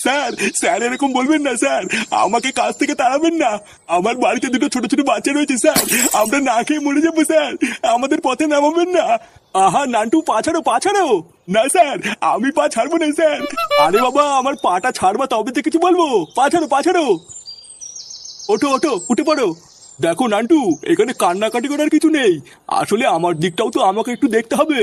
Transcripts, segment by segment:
Sir sir এরকম বলবেন না স্যার, আমাকে কাজ থেকে তাড়াবেন না। আমার বাড়িতে দুটো ছোট ছোট বাচ্চা রয়েছে স্যার, আমরা না খেয়ে মরে যাবো স্যার, আমাদের পথে নামাবেন না। আহা নান্টু, পা ছাড়ো পা ছাড়ো। না স্যার, আমি পা ছাড়বো না স্যার। আরে বাবা, আমার পাটা ছাড়বা তবে তো কিছু বলবো। পা ছাড়ো পা ছাড়ো। ওঠো ওঠো, উঠে পড়ো। দেখো নান্টু, এখানে কান্নাকাটি করার কিছু নেই। আসলে আমার দিকটাও তো আমাকে একটু দেখতে হবে।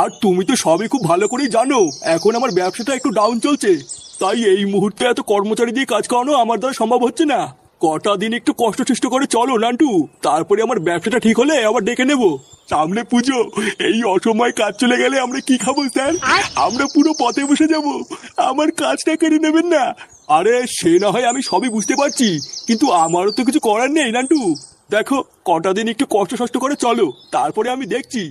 আর তুমি তো সবই খুব ভালো করেই জানো, এখন আমার ব্যবসাটা একটু ডাউন চলছে। তাই এই মুহূর্তে এত কর্মচারী দিয়ে কাজ করানো আমার দ্বারা সম্ভব হচ্ছে না। কটা দিন একটু কষ্ট সৃষ্ট করে চলো নান্টু, তারপরে আমার ব্যবসাটা ঠিক হলে আবার ডেকে নেবো। সামনে পুজো, এই অসময় কাজ চলে গেলে আমরা কি খাবো স্যার? আমরা পুরো পথে বসে যাব। আমার কাজটা কেড়ে নেবেন না। আরে সে না হয় আমি সবই বুঝতে পারছি, কিন্তু আমারও তো কিছু করার নেই নান্টু। দেখো, কটা দিন একটু কষ্ট সষ্ট করে চলো, তারপরে আমি দেখছি।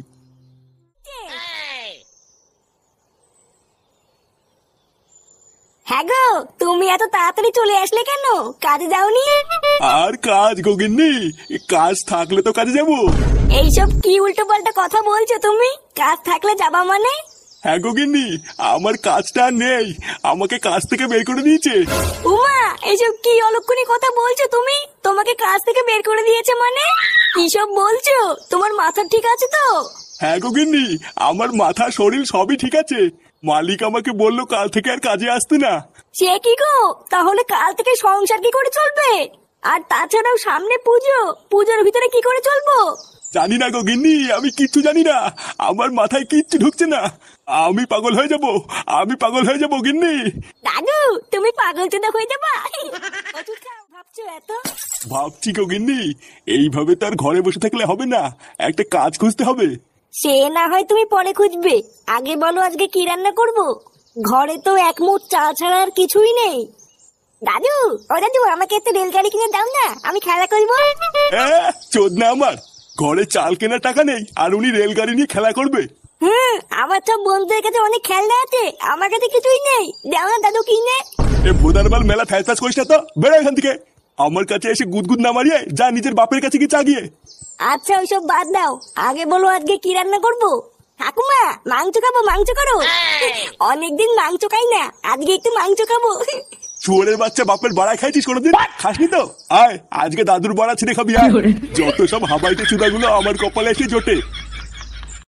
হ্যাঁ গো, তুমি এত তাড়াতাড়ি চলে আসলে কেন? কাজে যাওনি? আর কাজ গোগিন্নি, কাজ থাকলে তো কাজে যাবো। এইসব কি উল্টো পাল্টা কথা বলছো তুমি? কাজ থাকলে যাবা মানে? হ্যাঁ গোগিন্নি, আমার কাজটা আর নেই, আমাকে কাজ থেকে বের করে দিয়েছে। উমা, এইসব কি অলক্ষণী কথা বলছো তুমি? তোমাকে কাজ থেকে বের করে দিয়েছে মানে? কি সব বলছো? তোমার মাথা ঠিক আছে তো? হ্যাঁ গোগিন্নি, আমার মাথা শরীর সবই ঠিক আছে। মালিক আমাকে বললো কাল থেকে আর কাজে আসতে না। সে কি গো, তাহলে কাল থেকে সংসার কি করে চলবে? আর তাছাড়াও সামনে পুজো, পুজোর ভিতরে কি করে চলবো? জানি না গোগিন্নি, আমি কিচ্ছু জানি না, আমার মাথায় কিচ্ছু ঢুকছে না। আমি পাগল হয়ে যাব, আমি পাগল হয়ে যাবো গিন্নি। দাদু, তুমি পাগল চোদা হয়ে যাবা। ওষুধ খাও ভাবছো এত? ভাবছি গোগিন্নি, এইভাবে তো আর ঘরে বসে থাকলে হবে না, একটা কাজ খুঁজতে হবে। সে না হয় তুমি পরে খুঁজবে, আগে বলো আজকে কি রান্না করব? ঘরে তো এক মুঠ চাল ছাড়া আর কিছুই নেই। দাদু, ও দাদু, আমাকে একটা রেলগাড়ি কিনে দাও না, আমি খেলা করবো। চোদনা আমার, ঘরে চাল কেনার টাকা নেই আর উনি রেলগাড়ি নিয়ে খেলা করবে? আমার সব বন্ধুদের কাছে অনেক খেলনা আছে, আমার কাছে কিছুই নেই। দাও না দাদু কিনে। এ ভোদার বাল, মেলা ফ্যাস করিস না তো, বেরো এখান থেকে। আমার কাছে এসে গুদগুদ না মারিয়ে যা নিজের বাপের কাছে কি চাগিয়ে। আচ্ছা ওইসব বাদ দাও, আগে বলো আজকে কি রান্না করব? ঠাকুমা, মাংস খাবো, মাংস করো। অনেকদিন মাংস খাই না, আজকে একটু মাংস খাবো। শুয়োরের বাচ্চা, বাপের বাড়া খাইছিস কোনোদিন? খাসনি তো? আয় আজকে দাদুর বাড়া ছিঁড়ে খাবি। আয়, যত সব হাবাইতে চুদাগুলো আমার কপালে এসে জোটে।